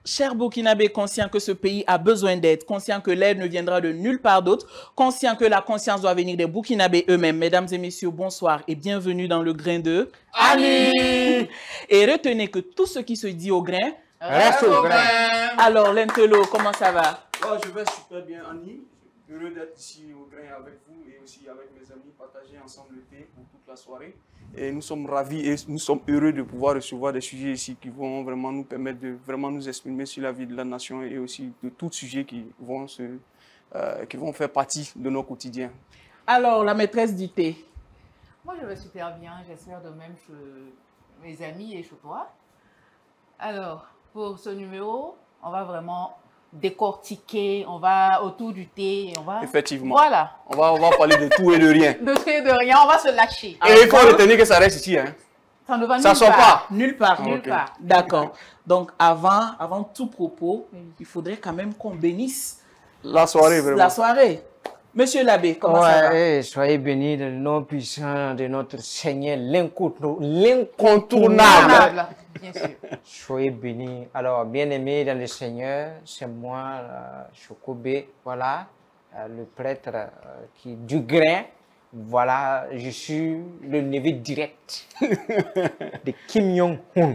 Cher Burkinabé, conscient que ce pays a besoin d'aide, conscient que l'aide ne viendra de nulle part d'autre, conscient que la conscience doit venir des Burkinabés eux-mêmes. Mesdames et messieurs, bonsoir et bienvenue dans le grain de Ali. Et retenez que tout ce qui se dit au grain Reste au grain. Alors, Lentelo, comment ça va? Oh, je vais super bien, Annie. Heureux d'être ici au grain avec vous et aussi avec mes amis, partager ensemble le thé pour toute la soirée. Et nous sommes ravis et nous sommes heureux de pouvoir recevoir des sujets ici qui vont vraiment nous permettre de vraiment nous exprimer sur la vie de la nation et aussi de tout sujet qui vont faire partie de nos quotidiens. Alors, la maîtresse du thé. Moi, je vais super bien. J'espère de même chez mes amis et chez toi. Alors, pour ce numéro, on va vraiment décortiquer, on va autour du thé et on va... Effectivement. Voilà. On va parler de tout et de rien. De tout et de rien, on va se lâcher. Et il faut retenir que ça reste ici. Hein. Ça ne va Ça nulle sort part. pas. Nulle part. Nulle Ok. part. D'accord. Donc, avant tout propos, il faudrait quand même qu'on bénisse La soirée, vraiment. la soirée. Monsieur l'abbé, comment ça va? Ouais, soyez bénis de nom puissant de notre Seigneur, l'incontournable. Contournable, bien sûr. Soyez bénis. Alors, bien-aimés dans le Seigneur, c'est moi, Chokobé, voilà, le prêtre du grain. Voilà, je suis le neveu direct de Kim Jong-un.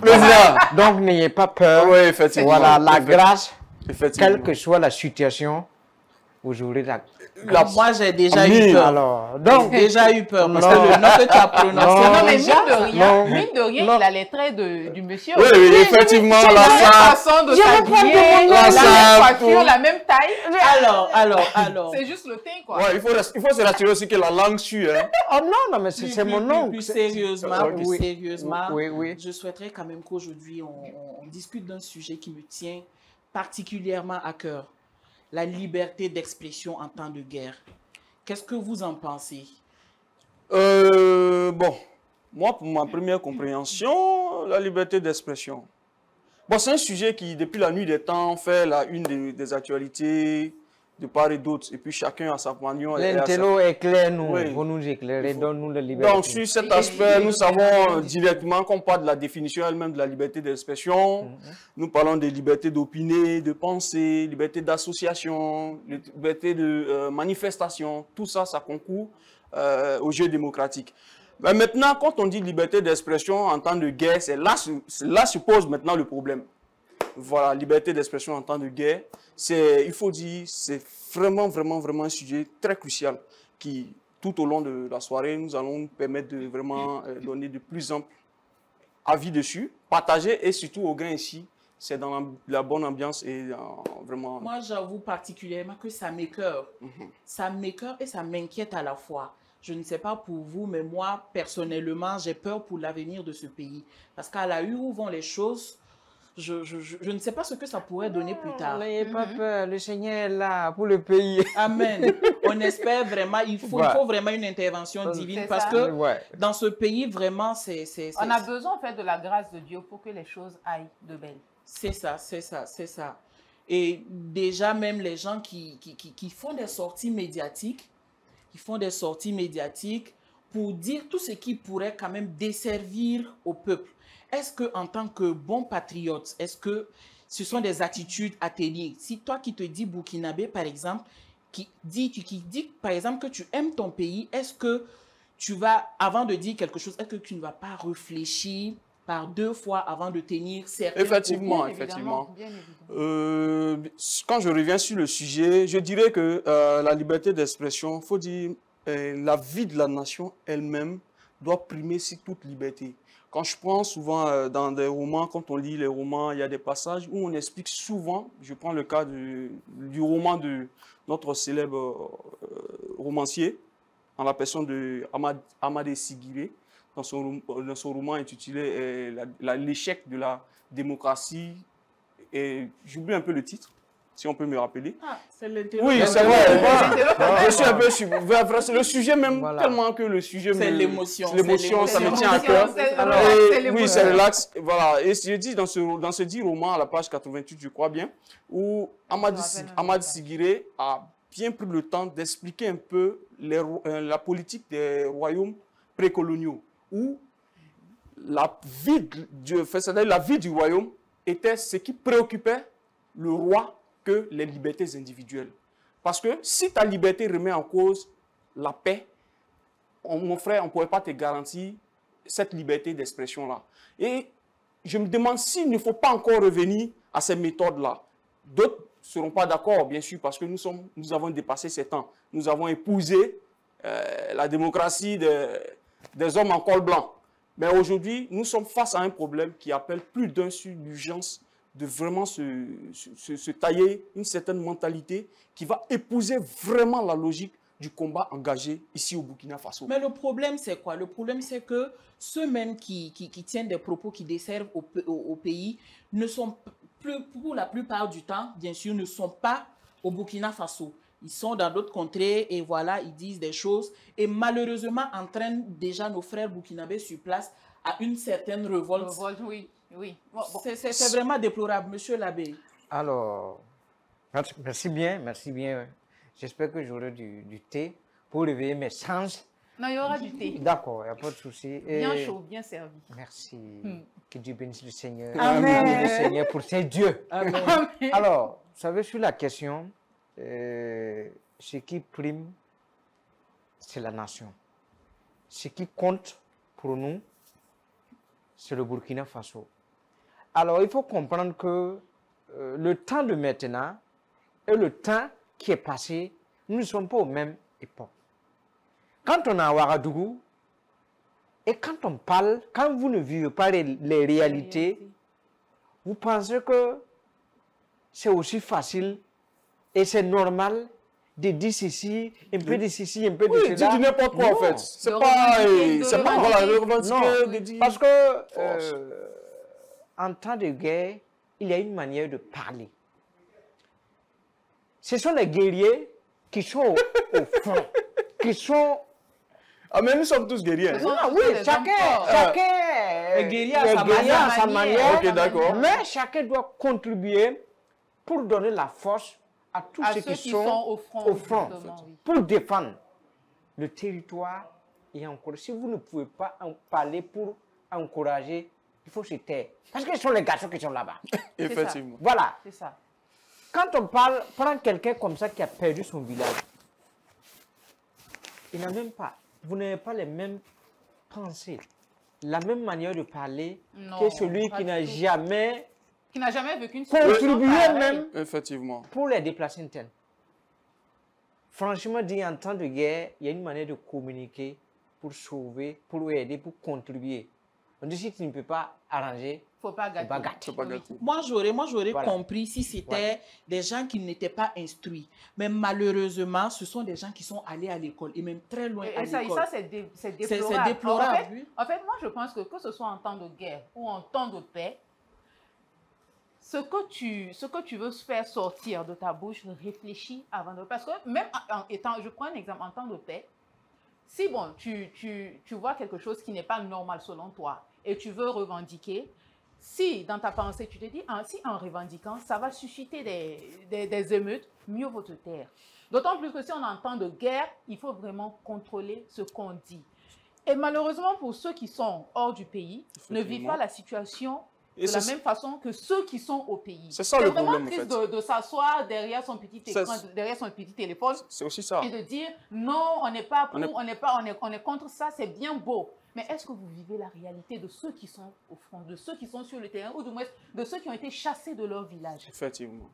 Président. Donc, n'ayez pas peur. Oui, effectivement. Voilà, la grâce, Effectivement. quelle que soit la situation, vous aurez la Moi, j'ai déjà Amen. eu peur. Alors, donc, J'ai déjà eu peur parce Non. que le nom que tu as prononcé. Non, mais non, mine de rien, non. il a les traits du monsieur. Oui, oui, effectivement, La la même sape. façon de s'habiller, La la sape, même coiffure, tout. la même taille. Alors. C'est juste le teint, quoi. Ouais, il faut se rassurer aussi que la langue suit. Hein. oh non, mais c'est mon nom. Plus sérieusement, Ok. plus sérieusement, Oui. je souhaiterais quand même qu'aujourd'hui, on discute d'un sujet qui me tient particulièrement à cœur. La liberté d'expression en temps de guerre. Qu'est-ce que vous en pensez? Bon, moi, pour ma première compréhension, la liberté d'expression. Bon, c'est un sujet qui, depuis la nuit des temps, fait la une des actualités de part et d'autre. Et puis chacun a sa manière. L'intello éclaire nous, Oui. vous nous éclairez, donne-nous la liberté. Donc, sur cet aspect, nous savons directement qu'on parle de la définition elle-même de la liberté d'expression. Nous parlons de liberté d'opiner, de penser, liberté d'association, liberté de manifestation. Tout ça, ça concourt au jeu démocratique. Mais maintenant, quand on dit liberté d'expression en temps de guerre, c'est là se pose maintenant le problème. Voilà, liberté d'expression en temps de guerre, il faut dire, c'est vraiment un sujet très crucial qui, tout au long de la soirée, nous allons nous permettre de vraiment donner de plus amples avis dessus, partager et surtout au grain ici, c'est dans la bonne ambiance et vraiment... Moi, j'avoue particulièrement que ça m'écoeure. Ça m'écoeure et ça m'inquiète à la fois. Je ne sais pas pour vous, mais moi, personnellement, j'ai peur pour l'avenir de ce pays. Parce qu'à la où vont les choses, je ne sais pas ce que ça pourrait donner plus tard. N'ayez pas peur, le Seigneur est là pour le pays. Amen. On espère vraiment, il faut vraiment une intervention divine C'est parce ça. que Ouais. dans ce pays, vraiment, On a besoin en fait de la grâce de Dieu pour que les choses aillent de belle. c'est ça. Et déjà, même les gens qui font des sorties médiatiques, pour dire tout ce qui pourrait quand même desservir au peuple. Est-ce que en tant que bon patriote, est-ce que ce sont des attitudes à tenir? Si toi qui te dis burkinabé, par exemple, qui dit par exemple que tu aimes ton pays, est-ce que tu vas, avant de dire quelque chose, est-ce que tu ne vas pas réfléchir par deux fois avant de tenir certains Effectivement, Bien effectivement. évidemment. Quand je reviens sur le sujet, je dirais que la liberté d'expression, il faut dire, la vie de la nation elle-même doit primer sur toute liberté. Quand je prends souvent dans des romans, quand on lit les romans, il y a des passages où on explique souvent, je prends le cas du roman de notre célèbre romancier, en la personne de Amadé Sigiré, dans son roman intitulé L'échec de la démocratie, et j'oublie un peu le titre, si on peut me rappeler. Ah, c'est l'intello. Oui, c'est vrai. Voilà. Je suis un peu c'est le sujet même, Voilà. tellement que le sujet C'est me... l'émotion. L'émotion, ça me l'émotion. tient à cœur. Oui, c'est le relax. Voilà. Et je dis dans ce dit roman, à la page 88, je crois bien, où Amad Sigiré a bien pris le temps d'expliquer un peu la politique des royaumes précoloniaux, où la vie du royaume était ce qui préoccupait le roi que les libertés individuelles. Parce que si ta liberté remet en cause la paix, mon frère, on ne pourrait pas te garantir cette liberté d'expression-là. Et je me demande s'il ne faut pas encore revenir à ces méthodes-là. D'autres ne seront pas d'accord, bien sûr, parce que nous avons dépassé ces temps. Nous avons épousé la démocratie des hommes en col blanc. Mais aujourd'hui, nous sommes face à un problème qui appelle plus d'un sur l'urgence de vraiment se tailler une certaine mentalité qui va épouser vraiment la logique du combat engagé ici au Burkina Faso. Mais le problème, c'est quoi? Le problème, c'est que ceux-mêmes qui tiennent des propos qui desservent au pays ne sont plus, pour la plupart du temps, bien sûr, ne sont pas au Burkina Faso. Ils sont dans d'autres contrées et voilà, ils disent des choses et malheureusement entraînent déjà nos frères burkinabés sur place à une certaine révolte. Oui, oui. Bon. C'est vraiment déplorable, monsieur l'abbé. Alors, merci bien. J'espère que j'aurai du thé pour réveiller mes sens. Non, il y aura du thé. D'accord, il n'y a pas de souci. Bien chaud, bien servi. Merci. Que Dieu bénisse le Seigneur. Amen. Le Seigneur pour ses dieux. Amen. Alors, vous savez, sur la question, ce qui prime, c'est la nation. Ce qui compte pour nous, c'est le Burkina Faso. Alors, il faut comprendre que le temps de maintenant et le temps qui est passé, nous ne sommes pas aux mêmes époques. Quand on est à Ouagadougou, et quand on parle, quand vous ne vivez pas les réalités, vous pensez que c'est aussi facile et c'est normal de dire ceci, un peu de ceci, un peu de cela. Dis n'importe quoi, en fait. C'est pas voilà, revendiquer de dire. Parce que en temps de guerre, il y a une manière de parler. Ce sont les guerriers qui sont au front, qui sont... Ah, mais nous sommes tous guerriers. Oui, chacun est guerrier à sa manière. Ok, d'accord. Mais chacun doit contribuer pour donner la force à tous ceux qui sont au front pour défendre le territoire et encore. Si vous ne pouvez pas en parler pour encourager, il faut se taire. Parce que ce sont les garçons qui sont là-bas. Effectivement. Voilà. C'est ça. Quand on parle, prends quelqu'un comme ça qui a perdu son village. Il n'a même pas, vous n'avez pas les mêmes pensées, la même manière de parler que celui qui n'a jamais vécu une situation contribué même Effectivement. pour les déplacés internes. Franchement, dit en temps de guerre, il y a une manière de communiquer pour sauver, pour aider, pour contribuer. On dit si tu ne peux pas arranger, faut pas gâter. Faut pas gâter. Moi, j'aurais Voilà. compris si c'était des gens qui n'étaient pas instruits. Mais malheureusement, ce sont des gens qui sont allés à l'école et même très loin à l'école. Et ça, c'est déplorable. C'est déplorable, En fait, oui. en fait, moi, je pense que ce soit en temps de guerre ou en temps de paix, ce que tu veux faire sortir de ta bouche, réfléchis avant de... Parce que même je prends un exemple, en temps de paix, si bon, tu vois quelque chose qui n'est pas normal selon toi et tu veux revendiquer, si dans ta pensée tu te dis, si en revendiquant, ça va susciter des émeutes, mieux vaut te taire. D'autant plus que si on est en temps de guerre, il faut vraiment contrôler ce qu'on dit. Et malheureusement, pour ceux qui sont hors du pays, ne vivent pas la situation de la même façon que ceux qui sont au pays. C'est ça le problème, vraiment triste en fait. de s'asseoir derrière son petit écran, derrière son petit téléphone C'est aussi ça. et de dire non, on n'est pas pour, on est contre ça, c'est bien beau. Mais est-ce que vous vivez la réalité de ceux qui sont au front, de ceux qui sont sur le terrain, ou du moins de ceux qui ont été chassés de leur village? Effectivement.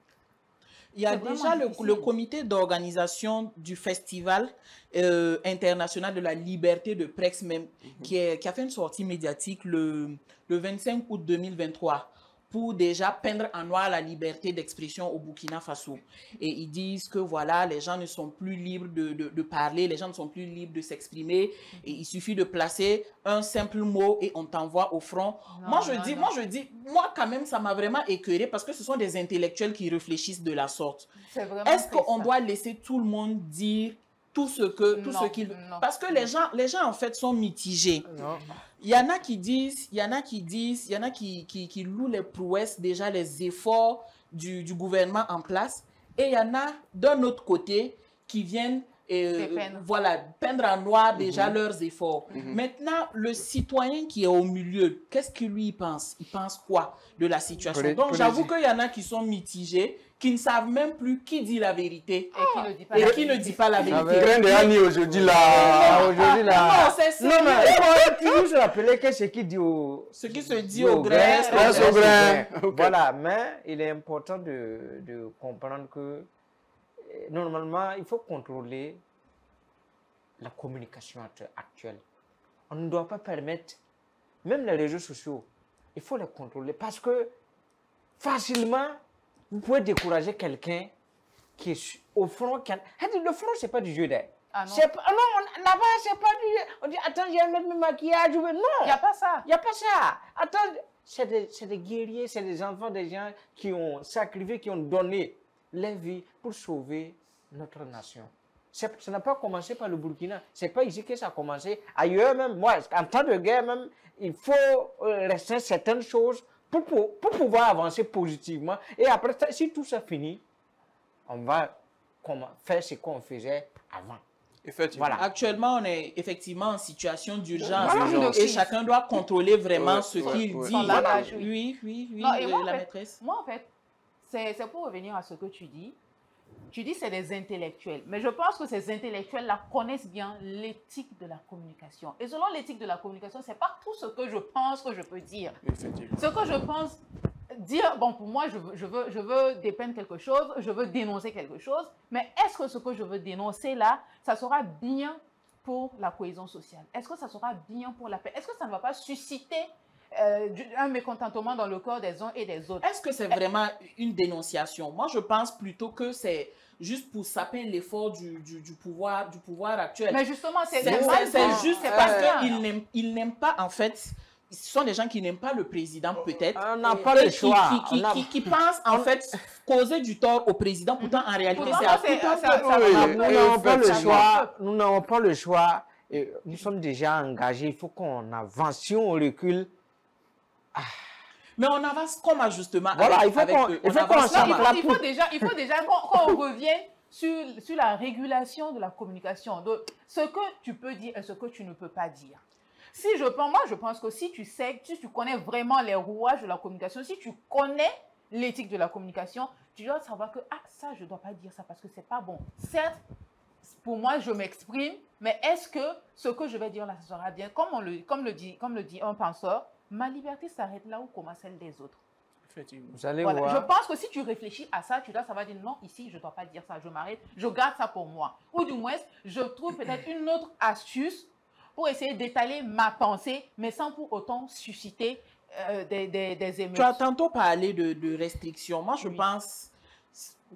Il y a déjà le comité d'organisation du Festival international de la liberté de presse même, qui a fait une sortie médiatique le 25 août 2023 pour déjà peindre en noir la liberté d'expression au Burkina Faso. Et ils disent que voilà, les gens ne sont plus libres de parler, les gens ne sont plus libres de s'exprimer. Et il suffit de placer un simple mot et on t'envoie au front. Moi, je dis, quand même, ça m'a vraiment écœuré parce que ce sont des intellectuels qui réfléchissent de la sorte. Est-ce qu'on doit laisser tout le monde dire tout ce qu'ils... Parce que les gens, en fait, sont mitigés. Non. Il y en a qui disent, il y en a qui louent les prouesses, déjà les efforts du gouvernement en place. Et il y en a d'un autre côté qui viennent voilà, peindre en noir déjà leurs efforts. Maintenant, le citoyen qui est au milieu, qu'est-ce que lui pense? Il pense quoi de la situation? Donc, j'avoue qu'il y en a qui sont mitigés, qui ne savent même plus qui dit la vérité Et qui ne dit pas la vérité. qui ne dit pas la vérité. Grain de Annie aujourd'hui là. Aujourd'hui, là. Non, c'est Non, mais il faut toujours se rappeler que ce qui dit au... ce qui se dit au grain, reste au grain. Ok. Voilà, mais il est important de comprendre que normalement, il faut contrôler la communication actuelle. On ne doit pas permettre, même les réseaux sociaux, il faut les contrôler parce que facilement, vous pouvez décourager quelqu'un qui est au front. Le front, ce n'est pas du jeu d'air. Ah non. Non, là-bas, c'est pas du jeu. On dit, attends, je vais mettre mon maquillage. Non, Il n'y a pas ça. il n'y a pas ça. Attends, c'est des guerriers, c'est des enfants, des gens qui ont sacrifié, qui ont donné leur vie pour sauver notre nation. Ça n'a pas commencé par le Burkina. Ce n'est pas ici que ça a commencé. Ailleurs même, moi, en temps de guerre même, il faut rester certaines choses pour pouvoir avancer positivement. Et après, si tout ça finit, on va faire ce qu'on faisait avant. Effectivement. Voilà. Actuellement, on est effectivement en situation d'urgence Voilà. et chacun doit contrôler vraiment Ouais, ce ouais, qu'il ouais. dit. Son langage, Oui, Non, et moi, la en fait, maîtresse. Moi, en fait, c'est pour revenir à ce que tu dis. Tu dis c'est des intellectuels. Mais je pense que ces intellectuels-là connaissent bien l'éthique de la communication. Et selon l'éthique de la communication, c'est pas tout ce que je pense que je peux dire. Effectivement. Ce que je pense dire, bon, pour moi, je veux dépeindre quelque chose, je veux dénoncer quelque chose, mais est-ce que ce que je veux dénoncer là, ça sera bien pour la cohésion sociale? Est-ce que ça sera bien pour la paix? Est-ce que ça ne va pas susciter un mécontentement dans le corps des uns et des autres? Est-ce que c'est vraiment une dénonciation? Moi, je pense plutôt que c'est juste pour saper l'effort du pouvoir actuel. Mais justement, c'est juste parce qu'ils n'aiment pas, en fait, ce sont des gens qui n'aiment pas le président, peut-être. On n'a pas le choix. Qui pensent, en fait, causer du tort au président. Pourtant, en réalité, c'est à tout Nous n'avons pas le choix. Nous n'avons pas le choix. Et nous sommes déjà engagés. Il faut qu'on avance. Si on recule, mais on avance comme ajustement. Voilà, il faut il faut déjà qu'on revienne sur la régulation de la communication. Donc, ce que tu peux dire et ce que tu ne peux pas dire. Moi, je pense que si tu connais vraiment les rouages de la communication, si tu connais l'éthique de la communication, tu dois savoir que, ça, je ne dois pas dire ça parce que c'est pas bon. Certes, pour moi, je m'exprime, mais est-ce que ce que je vais dire là, ça sera bien? Comme le dit un penseur, ma liberté s'arrête là où commence celle des autres. Effectivement. vous allez Voilà. voir. Je pense que si tu réfléchis à ça, tu dois savoir dire non, ici, je ne dois pas dire ça, je m'arrête, je garde ça pour moi. Ou du moins, je trouve peut-être une autre astuce pour essayer d'étaler ma pensée, mais sans pour autant susciter des émeutes. Tu as tantôt parlé de restrictions. Moi, je pense,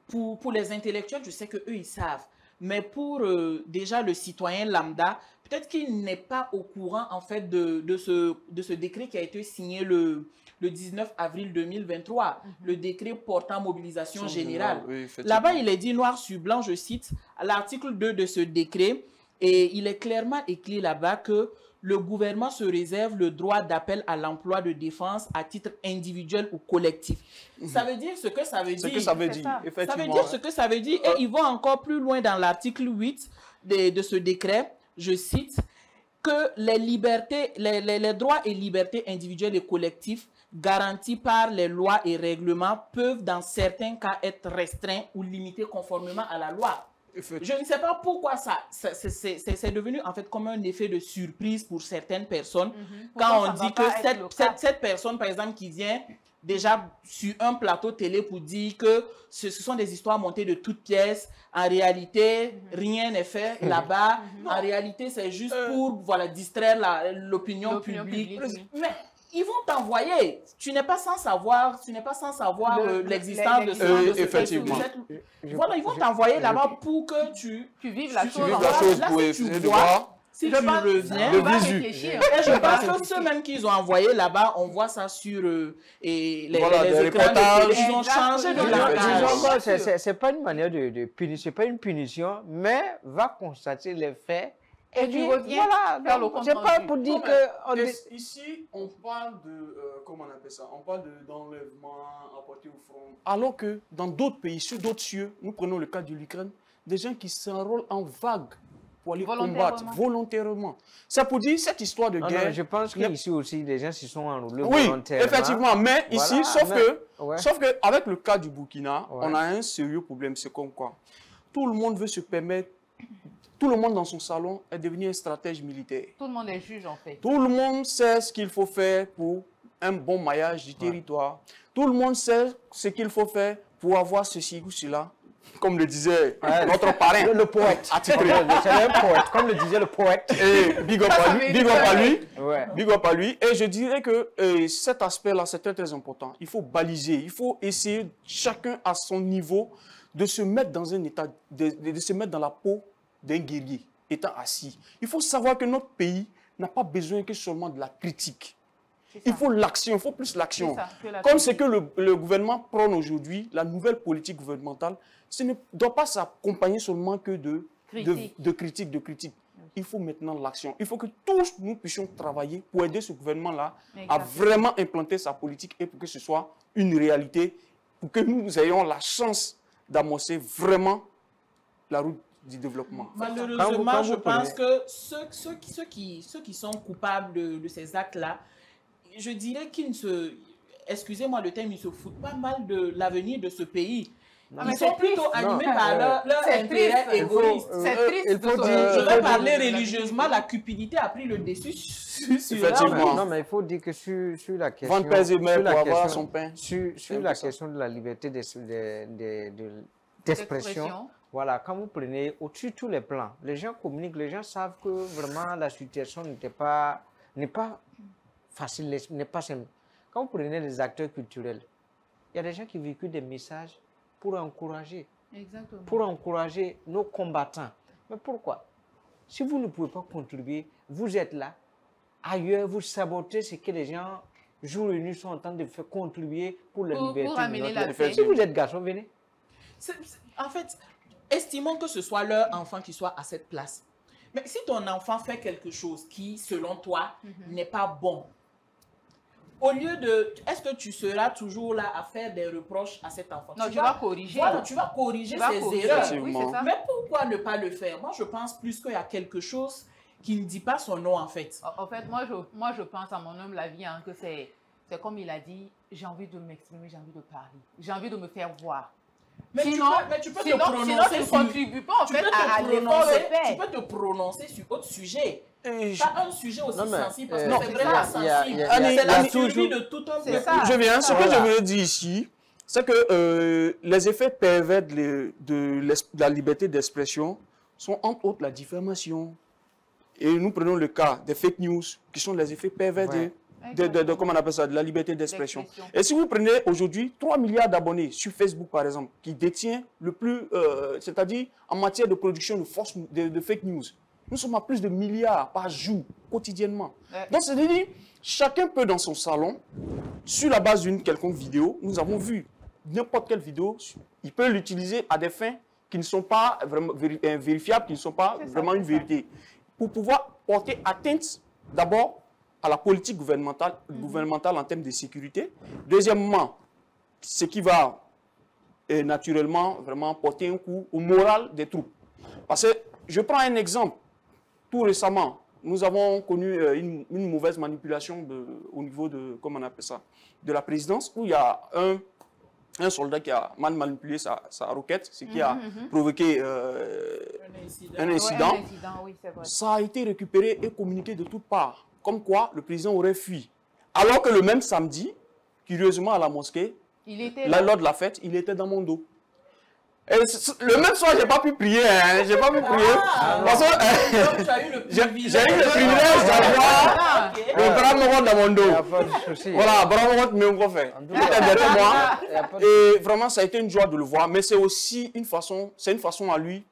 pour les intellectuels, je sais qu'eux, ils savent. Mais pour déjà le citoyen lambda, peut-être qu'il n'est pas au courant, en fait, de ce décret qui a été signé le 19 avril 2023, le décret portant mobilisation générale. Oui, là-bas, il est dit noir sur blanc, je cite, à l'article 2 de ce décret, et il est clairement écrit là-bas que le gouvernement se réserve le droit d'appel à l'emploi de défense à titre individuel ou collectif. Ça veut dire ce que ça veut dire. Ce que ça veut dire, ça. effectivement. Ça veut dire ce que ça veut dire. Et ils vont encore plus loin dans l'article 8 de ce décret. Je cite que les libertés, les droits et libertés individuelles et collectifs garantis par les lois et règlements peuvent dans certains cas être restreints ou limités conformément à la loi. Je ne sais pas pourquoi c'est devenu en fait comme un effet de surprise pour certaines personnes quand on dit que cette personne, par exemple, qui vient déjà sur un plateau télé pour dire que ce sont des histoires montées de toutes pièces, en réalité, rien n'est fait là-bas. En réalité, c'est juste pour distraire l'opinion publique. Mais ils vont t'envoyer. Tu n'es pas sans savoir, l'existence de ce effectivement. Voilà, ils vont t'envoyer là-bas pour que tu vives la chose. Là, si tu vois, si tu reviens, et je pense que ceux même qu'ils ont envoyés là-bas, on voit ça sur les écrans de télé. Ils ont changé de langage. C'est pas une manière de punir, c'est pas une punition, mais va constater les faits. Et tu reviens vers le compte c'est pas pour dire que... Ici, on parle de... comment on appelle ça? On parle d'enlèvement apporté au front. Alors que dans d'autres pays, sur d'autres cieux, nous prenons le cas de l'Ukraine, des gens qui s'enrôlent en vague pour aller Volontairement. combattre volontairement. C'est pour dire cette histoire de guerre. Non, je pense qu'ici aussi, des gens s'y sont enrôlés Oui, volontairement. effectivement, mais Voilà, ici, sauf mais- que avec le cas du Burkina, Ouais. on a un sérieux problème. C'est comme quoi tout le monde veut se permettre, tout le monde dans son salon est devenu un stratège militaire. Tout le monde est juge, en fait. Tout le monde sait ce qu'il faut faire pour un bon maillage du territoire. Tout le monde sait ce qu'il faut faire pour avoir ceci ou cela. Comme le disait notre parrain. Le poète. Attitré. C'est un poète, comme le disait le poète. Et big up à lui, big up à lui. Ouais. Big up à lui. Et je dirais que cet aspect-là, c'est très, très important. Il faut baliser, il faut essayer, chacun à son niveau, de se mettre dans un état, de se mettre dans la peau d'un guerrier, étant assis. Il faut savoir que notre pays n'a pas besoin que seulement de la critique. Il faut l'action, il faut plus l'action. Comme c'est que le gouvernement prône aujourd'hui, la nouvelle politique gouvernementale, ce ne doit pas s'accompagner seulement que de critique. Il faut maintenant l'action. Il faut que tous nous puissions travailler pour aider ce gouvernement-là à vraiment implanter sa politique et pour que ce soit une réalité, pour que nous ayons la chance d'amorcer vraiment la route du développement. Malheureusement, je pense que ceux qui sont coupables de ces actes-là, je dirais qu'ils ne se... Excusez-moi le terme, ils se foutent pas mal de l'avenir de ce pays. Ils sont plutôt animés par leur intérêt égoïste. C'est triste. Je vais parler religieusement, la cupidité a pris le dessus sur Effectivement. Non, mais il faut dire que sur la question... Vendre pèse et mère pour avoir son pain. Sur la question de la liberté d'expression, voilà, quand vous prenez au-dessus de tous les plans, les gens communiquent, les gens savent que vraiment la situation n'est pas facile, n'est pas simple. Quand vous prenez les acteurs culturels, il y a des gens qui véhiculent des messages pour encourager. Exactement. Pour encourager nos combattants. Mais pourquoi? Si vous ne pouvez pas contribuer, vous êtes là, ailleurs, vous sabotez ce que les gens, jour et nuit, sont en train de faire contribuer pour la liberté. Pour amener de la notre... paix. Si vous êtes garçon, venez. En fait, estimons que ce soit leur enfant qui soit à cette place. Mais si ton enfant fait quelque chose qui, selon toi, n'est pas bon, au lieu de... Est-ce que tu seras toujours là à faire des reproches à cet enfant? Non, tu vas corriger. Voilà, tu vas corriger ses erreurs. Oui, c'est ça. Mais pourquoi ne pas le faire? Moi, je pense plus qu'il y a quelque chose qui ne dit pas son nom, en fait. En fait, moi, je pense à mon humble avis que c'est comme il a dit, j'ai envie de m'exprimer, j'ai envie de parler, j'ai envie de me faire voir. Mais sinon, tu peux sinon, te prononcer sinon, tu ne contribues pas en fait à l'effort de paix. Tu peux te prononcer sur autre sujet. Et Pas un sujet aussi sensible, parce que non, c'est vraiment sensible. Annie, C'est la Annie, survie de tout un peuple. ça. Je viens. Ce que je veux dire ici, c'est que les effets pervers de la liberté d'expression sont entre autres la diffamation. Et nous prenons le cas des fake news, qui sont les effets pervers de comment on appelle ça, de la liberté d'expression. Et si vous prenez aujourd'hui 3 milliards d'abonnés sur Facebook, par exemple, qui détient le plus, c'est-à-dire en matière de production de fake news, nous sommes à plus de milliards par jour, quotidiennement. Donc, c'est-à-dire, chacun peut dans son salon, sur la base d'une quelconque vidéo, nous avons vu n'importe quelle vidéo, il peut l'utiliser à des fins qui ne sont pas vraiment vérifiables, qui ne sont pas vraiment une vérité, pour pouvoir porter atteinte d'abord à la politique gouvernementale en termes de sécurité. Deuxièmement, ce qui va naturellement vraiment porter un coup au moral des troupes. Parce que je prends un exemple. Tout récemment, nous avons connu une mauvaise manipulation au niveau de, comment on appelle ça, de la présidence, où il y a un soldat qui a mal manipulé sa roquette, ce qui a provoqué un incident. Oui, c'est vrai. Ça a été récupéré et communiqué de toutes parts, comme quoi le président aurait fui. Alors que le même samedi, curieusement à la mosquée, lors de la fête, il était dans mon dos. Et le même soir, j'ai pas pu prier, j'ai pas pu prier. Parce que j'ai eu le privilège d'avoir le grand moment dans mon dos. Voilà, grand moment de me faire. Il était derrière moi. Et vraiment, ça a été une joie de le voir. Mais c'est aussi une façon à lui,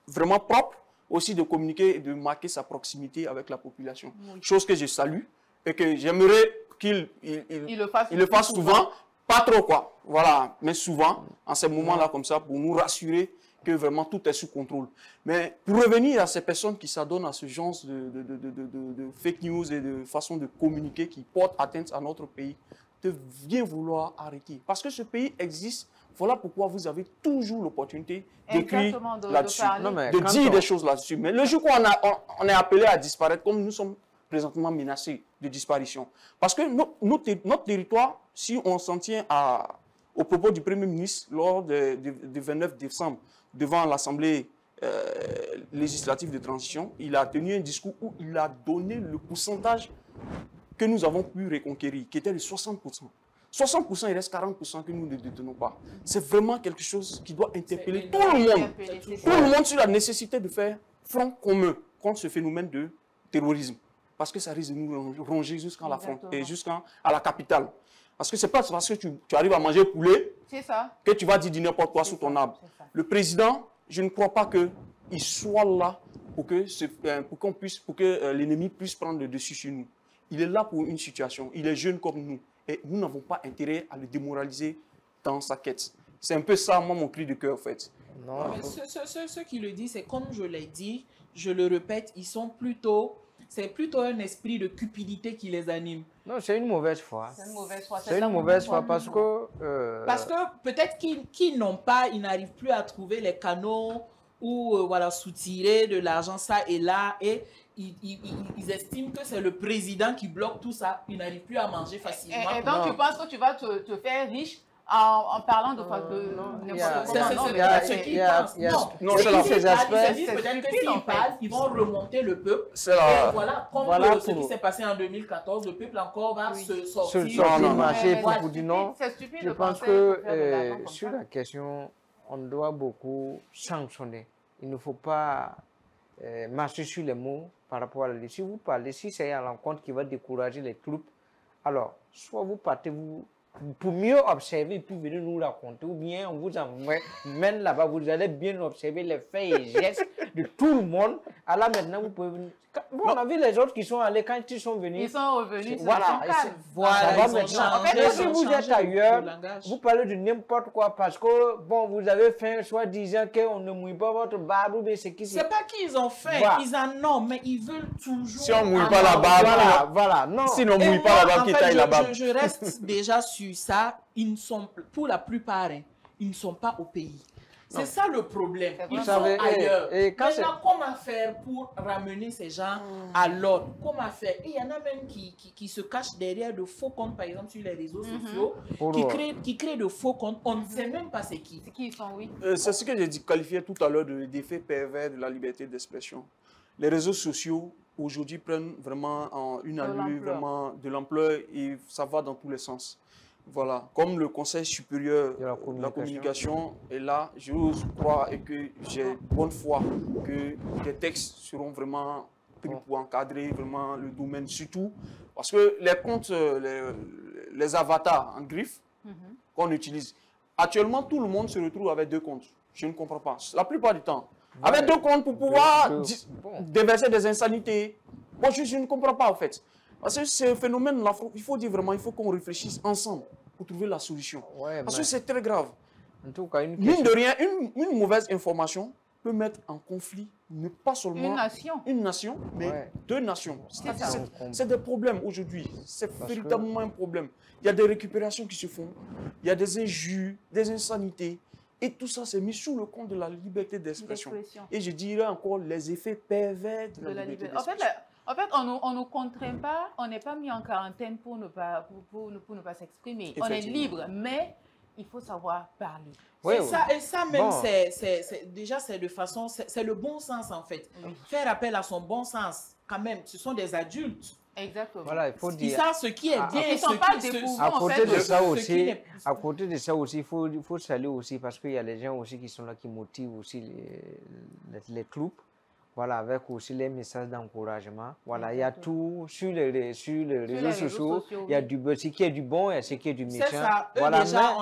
vraiment propre, aussi de communiquer et de marquer sa proximité avec la population. Chose que je salue et que j'aimerais qu'il le fasse souvent. Pas trop quoi, voilà, mais souvent, en ces moments-là comme ça, pour nous rassurer que vraiment tout est sous contrôle. Mais pour revenir à ces personnes qui s'adonnent à ce genre de fake news et de façon de communiquer qui portent atteinte à notre pays, de bien vouloir arrêter. Parce que ce pays existe, voilà pourquoi vous avez toujours l'opportunité d'écrire là-dessus, de dire des choses là-dessus. Mais le jour où on est appelé à disparaître, comme nous sommes présentement menacés de disparition. Parce que notre territoire, si on s'en tient au propos du Premier ministre lors du 29 décembre devant l'Assemblée législative de transition, il a tenu un discours où il a donné le pourcentage que nous avons pu reconquérir, qui était de 60%. 60%, il reste 40% que nous ne détenons pas. C'est vraiment quelque chose qui doit interpeller tout le monde. Tout le monde sur la nécessité de faire front commun contre ce phénomène de terrorisme. Parce que ça risque de nous ronger jusqu'à la frontière et jusqu'à la capitale. Parce que ce n'est pas parce que tu arrives à manger poulet que tu vas dire n'importe quoi sous ton arbre. Le président, je ne crois pas qu'il soit là pour que l'ennemi puisse prendre le dessus sur nous. Il est là pour une situation. Il est jeune comme nous. Et nous n'avons pas intérêt à le démoraliser dans sa quête. C'est un peu ça, moi, mon cri de cœur, en fait. Non, ceux qui le disent, c'est comme je l'ai dit, je le répète, c'est plutôt un esprit de cupidité qui les anime. Non, c'est une mauvaise foi. C'est une mauvaise foi. C'est une mauvaise foi parce que... Parce que peut-être qu'ils n'ont pas, ils n'arrivent plus à trouver les canaux ou voilà, soutirer de l'argent ça et là, et ils estiment que c'est le président qui bloque tout ça, ils n'arrivent plus à manger facilement. Et donc tu penses que tu vas te faire riche en parlant de n'importe quoi. C'est ce qu'ils pensent. Non, c'est ces aspects. Peut-être que s'ils parlent, ils vont remonter le peuple. Et voilà, comme ce qui s'est passé en 2014, le peuple encore va se sortir. Non, marcher pour dire non. C'est stupide. Je pense que sur la question, on doit beaucoup sanctionner. Il ne faut pas marcher sur les mots par rapport à la liste. Si vous parlez, si c'est à l'encontre qui va décourager les troupes, alors soit vous partez, pour mieux observer et puis venir nous raconter, ou bien on vous emmène là-bas, vous allez bien observer les faits et gestes de tout le monde. Alors maintenant, vous pouvez venir. Bon, on a vu les autres qui sont allés quand ils sont venus. Ils sont revenus. Voilà. Voilà, En fait, si vous êtes ailleurs, vous parlez de n'importe quoi parce que, bon, vous avez faim, soit disant qu'on ne mouille pas votre barbe ou bien c'est qui. C'est pas qu'ils ont faim, ils en ont, mais ils veulent toujours. Si on ne mouille pas la barbe, voilà, non. Si on ne mouille pas la barbe, qui taille la barbe. Je reste déjà sur ça. Ils ne sont, pour la plupart, ils ne sont pas au pays. C'est ça le problème. Ils sont ailleurs. Maintenant, comment faire pour ramener ces gens à l'ordre? Comment faire? Et il y en a même qui se cachent derrière de faux comptes, par exemple, sur les réseaux sociaux, qui créent de faux comptes. On ne sait même pas c'est qui. C'est qui ils sont, oui. C'est ce que j'ai qualifié tout à l'heure d'effet pervers de la liberté d'expression. Les réseaux sociaux, aujourd'hui, prennent vraiment une allure, vraiment de l'ampleur et ça va dans tous les sens. Voilà, comme le Conseil supérieur de la communication est là, j'ose croire et que j'ai bonne foi que des textes seront vraiment pris pour encadrer vraiment le domaine, surtout parce que les comptes, les avatars en griffe qu'on utilise, actuellement tout le monde se retrouve avec 2 comptes. Je ne comprends pas. La plupart du temps, avec 2 comptes pour pouvoir déverser des insanités. Moi, je ne comprends pas en fait. Parce que ce phénomène-là, il faut dire vraiment, il faut qu'on réfléchisse ensemble pour trouver la solution. Parce que c'est très grave. En tout cas, mine de rien, une mauvaise information peut mettre en conflit, ne pas seulement une nation, mais 2 nations. C'est des problèmes aujourd'hui. C'est véritablement un problème. Il y a des récupérations qui se font, il y a des injures, des insanités. Et tout ça, c'est mis sous le compte de la liberté d'expression. Et je dirais encore les effets pervers de la liberté d'expression. En fait, on ne nous contraint pas, on n'est pas mis en quarantaine pour ne pas s'exprimer. On est libre, mais il faut savoir parler. Et ça même, déjà, c'est de façon, c'est le bon sens en fait. Faire appel à son bon sens, quand même, ce sont des adultes. Exactement. Voilà, il faut dire. Ils savent ce qui est bien. Ils ne sont pas dépourvus, à côté de ça aussi, à côté de ça aussi, il faut saluer aussi parce qu'il y a les gens aussi qui sont là qui motivent aussi les troupes. Voilà, avec aussi les messages d'encouragement. Voilà, il y a tout sur les réseaux sociaux. Il y a ce qui est du bon et ce qui est du méchant. C'est ça. Voilà, déjà,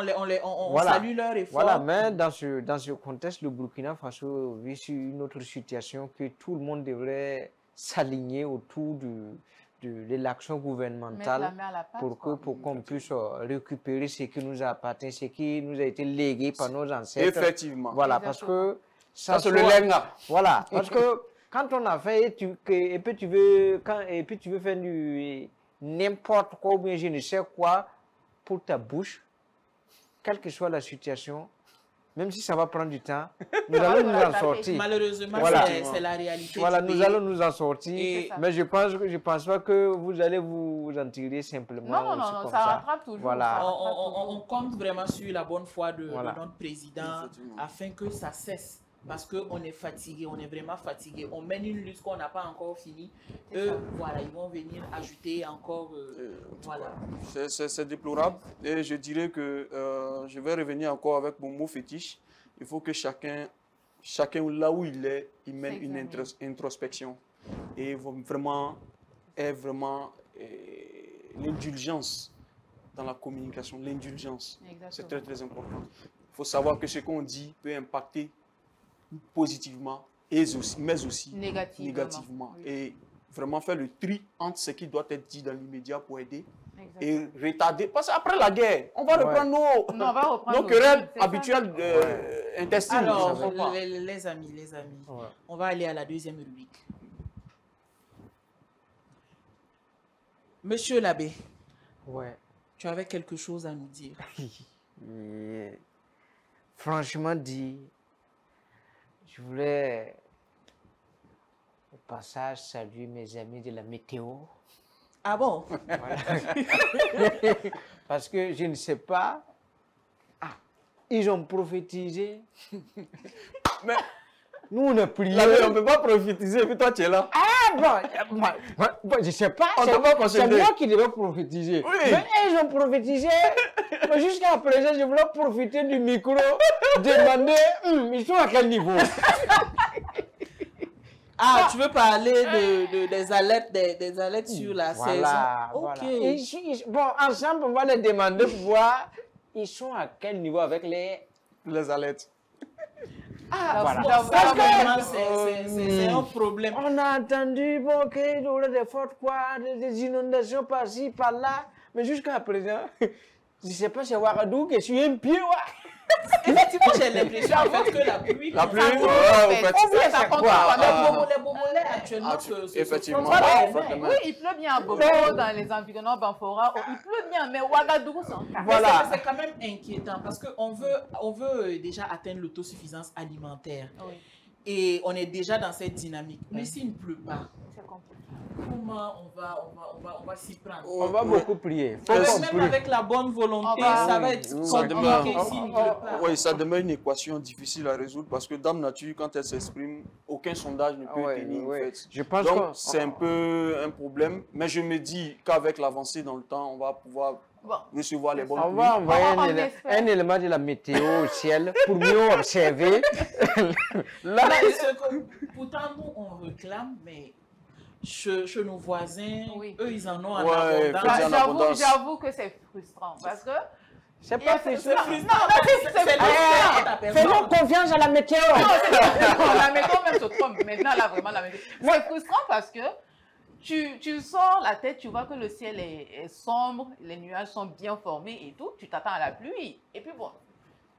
on salue leur effort. Voilà, mais dans ce contexte, le Burkina Faso vit sur une autre situation que tout le monde devrait s'aligner autour de l'action gouvernementale pour qu'on puisse récupérer ce qui nous appartient, ce qui nous a été légué par nos ancêtres. Effectivement. Voilà, parce que ça c'est le lenga. Voilà, parce que quand on a fait et puis tu veux faire du n'importe quoi ou bien je ne sais quoi, pour ta bouche, quelle que soit la situation, même si ça va prendre du temps, nous allons nous en sortir. Malheureusement, Voilà. c'est la réalité. Voilà, du nous pays. allons nous en sortir. Et- Mais je pense pas que vous allez vous en tirer simplement. Non, aussi comme ça rattrape toujours. Voilà. ça On, rattrape on- toujours. on compte vraiment sur la bonne foi de Voilà. notre président Effectivement. afin que ça cesse. Parce qu'on est fatigué, on est vraiment fatigué. On mène une lutte qu'on n'a pas encore finie. Eux, voilà, ils vont venir ajouter encore. Voilà. C'est déplorable. Et je dirais que je vais revenir encore avec mon mot fétiche. Il faut que chacun là où il est, il mène une introspection. Et vraiment l'indulgence dans la communication. L'indulgence. C'est très, très important. Il faut savoir que ce qu'on dit peut impacter positivement, mais aussi négativement. Oui. Et vraiment faire le tri entre ce qui doit être dit dans l'immédiat pour aider Exactement. et retarder. Parce qu'après la guerre, on va reprendre Non, on va reprendre nos nos querelles vies, c'est ça. habituelles intestines. Alors, ça va pas. les amis, Ouais. on va aller à la deuxième rubrique. Monsieur l'abbé, Ouais. tu avais quelque chose à nous dire. Et franchement dit, je voulais au passage saluer mes amis de la météo. Ah bon? Parce que je ne sais pas. Ah, ils ont prophétisé. Mais Nous, on a prié. là, on ne peut pas prophétiser, puis toi, tu es là. Ah bon, je ne sais pas. On t'a pas C'est consulté. moi qui devais prophétiser. Oui. Mais ils ont prophétisé. Mais jusqu'à présent, je voulais profiter du micro, demander, ils sont à quel niveau? Ah, tu veux parler des alertes, des alertes sur la Voilà, saison? voilà. Ok. Bon, ensemble, on va les demander pour voir, ils sont à quel niveau avec Les alertes. Ah, Voilà. bon, Parce ça, que- vraiment, c'est un problème. On a entendu bon, qu'il y aurait des fortes quoi, des inondations par-ci, par-là. Mais jusqu'à présent, je ne sais pas c'est Ouagadougou qui suit un pied. Effectivement, j'ai l'impression en fait que la pluie. La pluie, Ça ouais, compte, en en fait. fait. Ça compte quoi? pas. Les bombolets actuellement, Ah, se effectivement. frottent Ah, les mains. effectivement. Oui, il pleut bien à Bobo, dans les environnants Banfora. Il pleut bien, mais Ouagadougou, c'est un Mais Voilà. c'est quand même inquiétant parce qu'on veut déjà atteindre l'autosuffisance alimentaire. Oui, Et on est déjà dans cette dynamique. Mais s'il ne pleut pas, c'est compliqué. comment on va s'y prendre? On va beaucoup prier. Faut Avec- qu'on même prie. avec la bonne volonté, On va- ça va être Ça demeure- compliqué s'il ne pleut pas. Oui, ça demeure une équation difficile à résoudre parce que Dame Nature, quand elle s'exprime, aucun sondage ne peut Ouais, tenir. ouais. En fait. Je pense Donc, qu'on- c'est un peu un problème. Mais je me dis qu'avec l'avancée dans le temps, on va pouvoir Bon, recevoir les bonnes On pluies. va envoyer On espère. un élément de la météo au ciel pour mieux observer. Là, Mais ce que- pourtant, nous, on réclame, mais chez nos voisins, Oui. eux, ils en ont en Ouais, abondance. faut dire en abondance. j'avoue que c'est frustrant parce que. c'est il y a- pas frustrant. Non, frustrant. c'est C'est frustrant. frustrant, ta Fais-nous personne. confiance à la météo. La météo même se trompe. Maintenant, là, vraiment, la météo. C'est frustrant parce que tu sors la tête, tu vois que le ciel est sombre, les nuages sont bien formés et tout. Tu t'attends à la pluie. Et puis bon,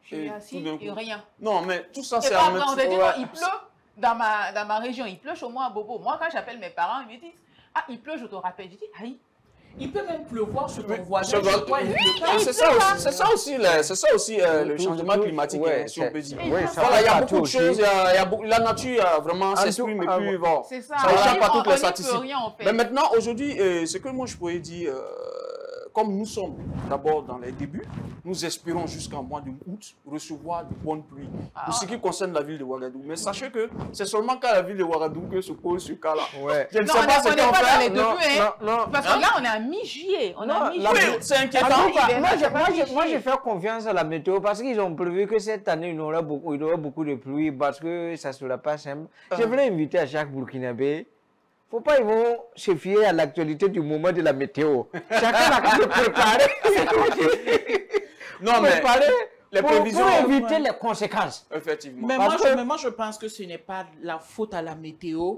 je suis Et assis tout d'un et coup- rien. Non, mais tout ça, Et c'est puis à après, on te dit, mettre. non, Ouais. il pleut. Dans ma région, il pleut chez moi à Bobo. Moi, quand j'appelle mes parents, ils me disent, ah, il pleut, je te rappelle. Je dis, aïe. Il peut même pleuvoir sur ton Oui, voisin. sur- Chez toi, il pleut pas. C'est ça aussi, le changement climatique, ouais, hein, si on peut dire. ouais, ça Voilà, il y a va beaucoup de partout choses, aussi. il y a beaucoup- la nature vraiment s'exprime et tout- puis bon, C'est ça. ça échappe à On toutes n'y les peut statistiques. rien, en fait. Mais maintenant, aujourd'hui, ce que moi je pourrais dire, comme nous sommes d'abord dans les débuts, nous espérons jusqu'en mois d'août recevoir de bonnes pluies. Pour ce qui concerne la ville de Ouagadougou. Mais sachez que c'est seulement qu'à la ville de Ouagadougou que se pose ce cas-là. Ouais. Je ne Non, sais on pas ce n'est qu'on pas dans fait. les débuts, hein. non. Parce que là, on est à mi-juillet. On est à Non, mi-juillet. la- Oui, c'est inquiétant. En tout cas, il est- moi, c'est pas je fiché. fais confiance à la météo parce qu'ils ont prévu que cette année, il y aura beaucoup de pluie parce que ça ne sera pas simple. Je voulais inviter à chaque Burkinabé. Faut pas ils vont se fier à l'actualité du moment de la météo. Chacun a qu'à se préparer. Non, mais préparer les pour prévisions. éviter les conséquences. Effectivement. Mais Parce que- moi, je pense que ce n'est pas la faute à la météo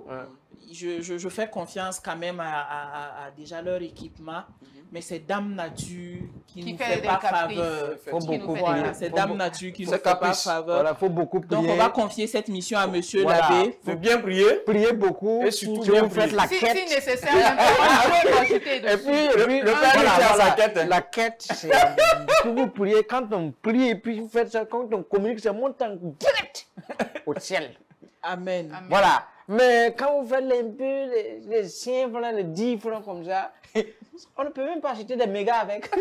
je fais confiance quand même à déjà leur équipement, mais c'est Dame Nature qui nous fait des pas caprices. faveur. Faut Qui nous beaucoup fait prier. Voilà, c'est Dame Nature qui nous C'est fait pas caprice. faveur. Voilà, faut beaucoup prier. Donc, on va confier cette mission à Monsieur Voilà. l'abbé. Faut bien prier. Prier beaucoup. Et surtout si bien vous faites prier. la Si quête. nécessaire, même on peut consulter Et dessus. puis, le père voilà, était à sa voilà. quête, hein. La quête, c'est que vous priez, quand on prie et puis vous faites ça, quand on communique, ça monte en direct au ciel. Amen. Amen. Voilà. Mais quand vous faites les 5 francs, les 10 francs comme ça, on ne peut même pas acheter des mégas avec.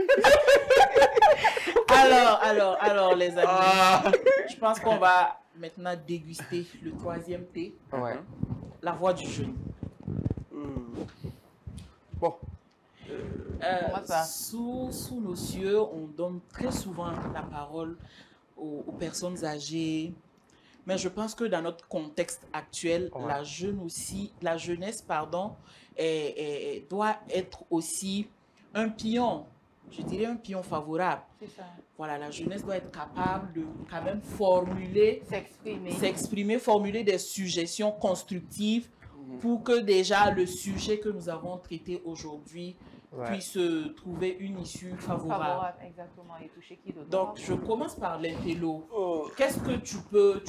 Alors, les amis, je pense qu'on va maintenant déguster le 3e thé, Ouais. la voix du jeûne. Bon. Comment ça? Sous nos cieux, on donne très souvent la parole aux personnes âgées. Mais je pense que dans notre contexte actuel, Ouais. la jeunesse, doit être aussi un pion, je dirais un pion favorable. C'est ça. Voilà, la jeunesse doit être capable de quand même formuler, S'exprimer. formuler des suggestions constructives pour que déjà le sujet que nous avons traité aujourd'hui Ouais. puisse trouver une issue favorable. Favorable, exactement. Et toucher qui d'autre? Donc, je commence par l'intello. Qu'est-ce que tu peux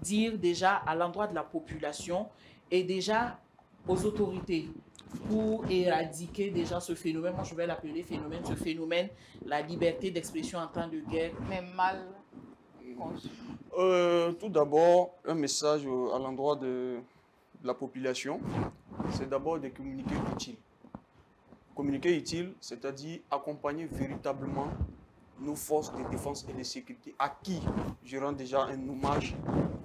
dire déjà à l'endroit de la population et déjà aux autorités pour éradiquer déjà ce phénomène? Moi, je vais l'appeler ce phénomène, la liberté d'expression en temps de guerre. Mais mal conçu. Tout d'abord, un message à l'endroit de la population, c'est d'abord de communiquer utile. Communiquer utile, c'est-à-dire accompagner véritablement nos forces de défense et de sécurité, à qui je rends déjà un hommage,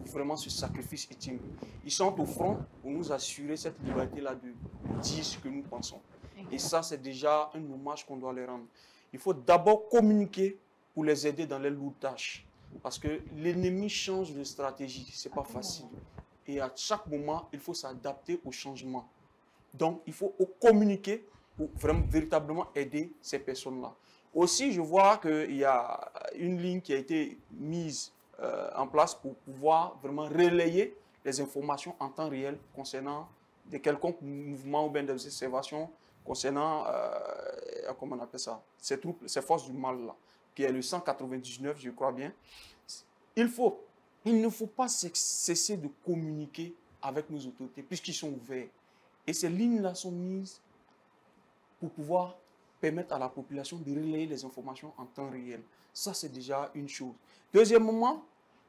vraiment ce sacrifice utile. Ils sont au front pour nous assurer cette liberté-là de dire ce que nous pensons. Et ça, c'est déjà un hommage qu'on doit leur rendre. Il faut d'abord communiquer pour les aider dans les lourdes tâches. Parce que l'ennemi change de stratégie, ce n'est pas facile. Et à chaque moment, il faut s'adapter au changement. Donc, il faut communiquer pour vraiment, véritablement aider ces personnes-là. Aussi, je vois qu'il y a une ligne qui a été mise en place pour pouvoir vraiment relayer les informations en temps réel concernant de quelconques mouvements ou bien des observations concernant, comment on appelle ça, ces troupes, ces forces du mal-là, qui est le 199, je crois bien. Il ne faut pas cesser de communiquer avec nos autorités, puisqu'ils sont ouverts. Et ces lignes-là sont mises pour pouvoir permettre à la population de relayer les informations en temps réel. Ça, c'est déjà une chose. Deuxièmement,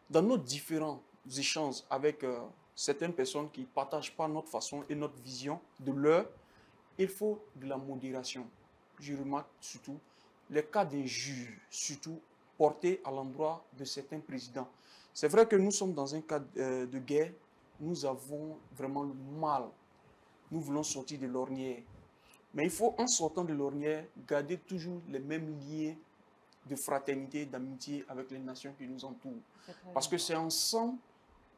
dans nos différents échanges avec certaines personnes qui ne partagent pas notre façon et notre vision de l'heure, il faut de la modération. Je remarque surtout les cas d'injures, surtout portés à l'endroit de certains présidents. C'est vrai que nous sommes dans un cas de guerre, nous avons vraiment le mal. Nous voulons sortir de l'ornière. Mais il faut, en sortant de l'ornière, garder toujours les mêmes liens de fraternité, d'amitié avec les nations qui nous entourent. Parce que c'est ensemble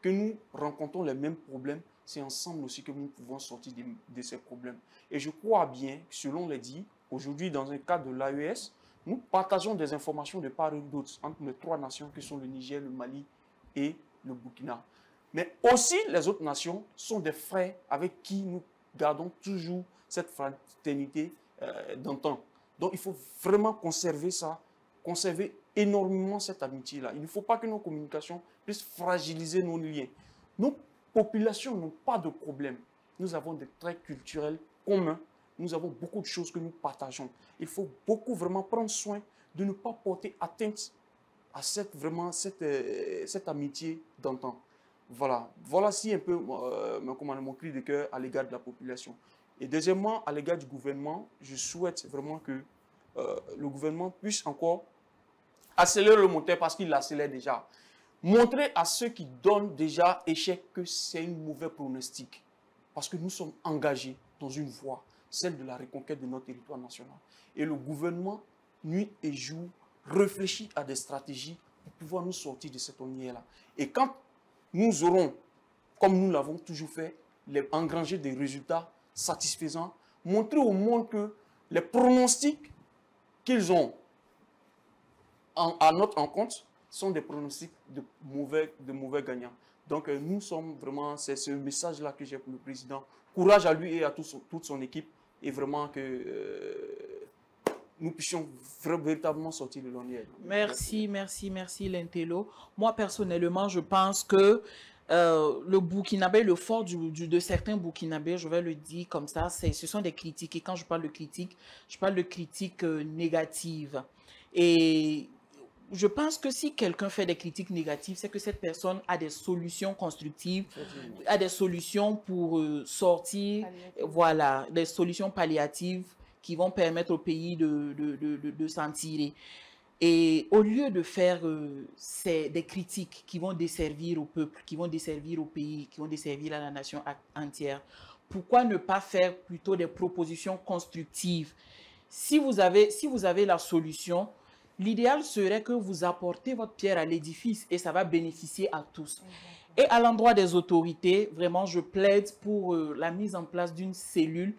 que nous rencontrons les mêmes problèmes, c'est ensemble aussi que nous pouvons sortir de ces problèmes. Et je crois bien, selon les dits, aujourd'hui, dans un cadre de l'AES, nous partageons des informations de part et d'autre entre les 3 nations qui sont le Niger, le Mali et le Burkina. Mais aussi, les autres nations sont des frères avec qui nous gardons toujours cette fraternité d'antan. Donc, il faut vraiment conserver ça, conserver énormément cette amitié-là. Il ne faut pas que nos communications puissent fragiliser nos liens. Nos populations n'ont pas de problème. Nous avons des traits culturels communs. Nous avons beaucoup de choses que nous partageons. Il faut beaucoup vraiment prendre soin de ne pas porter atteinte à cette amitié d'antan. Voilà. Voilà si un peu mon cri de cœur à l'égard de la population. Et deuxièmement, à l'égard du gouvernement, je souhaite vraiment que le gouvernement puisse encore accélérer le moteur parce qu'il l'accélère déjà. Montrer à ceux qui donnent déjà échec que c'est une mauvaise pronostic. Parce que nous sommes engagés dans une voie, celle de la reconquête de notre territoire national. Et le gouvernement, nuit et jour, réfléchit à des stratégies pour pouvoir nous sortir de cette ornière-là. Et quand nous aurons, comme nous l'avons toujours fait, engranger des résultats satisfaisants, montrer au monde que les pronostics qu'ils ont à notre encontre sont des pronostics de mauvais gagnants. Donc, nous sommes vraiment, c'est ce message-là que j'ai pour le président. Courage à lui et à toute son équipe. Et vraiment que nous puissions véritablement sortir de l'ornière. Merci, Lintello. Moi, personnellement, je pense que le Burkinabé, le fort de certains Burkinabés, je vais le dire comme ça, ce sont des critiques. Et quand je parle de critiques, je parle de critiques négatives. Et je pense que si quelqu'un fait des critiques négatives, c'est que cette personne a des solutions constructives, a des solutions pour sortir, voilà, des solutions palliatives qui vont permettre au pays de s'en tirer. Et au lieu de faire des critiques qui vont desservir au peuple, qui vont desservir au pays, qui vont desservir à la nation entière, pourquoi ne pas faire plutôt des propositions constructives? Si vous avez la solution, l'idéal serait que vous apportez votre pierre à l'édifice et ça va bénéficier à tous. Et à l'endroit des autorités, vraiment, je plaide pour la mise en place d'une cellule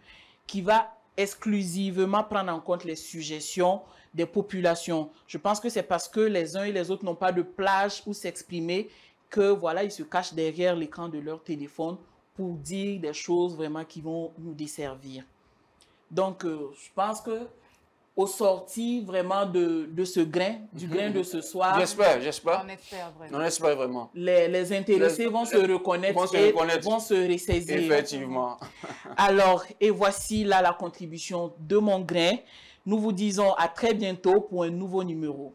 qui va exclusivement prendre en compte les suggestions des populations. Je pense que c'est parce que les uns et les autres n'ont pas de plage où s'exprimer que voilà, ils se cachent derrière l'écran de leur téléphone pour dire des choses vraiment qui vont nous desservir. Donc, je pense que au sortir vraiment de ce grain, du grain de ce soir. J'espère. On espère vraiment. On espère vraiment. Les intéressés vont se reconnaître et vont se ressaisir. Effectivement. Alors, et voici là la contribution de mon grain. Nous vous disons à très bientôt pour un nouveau numéro.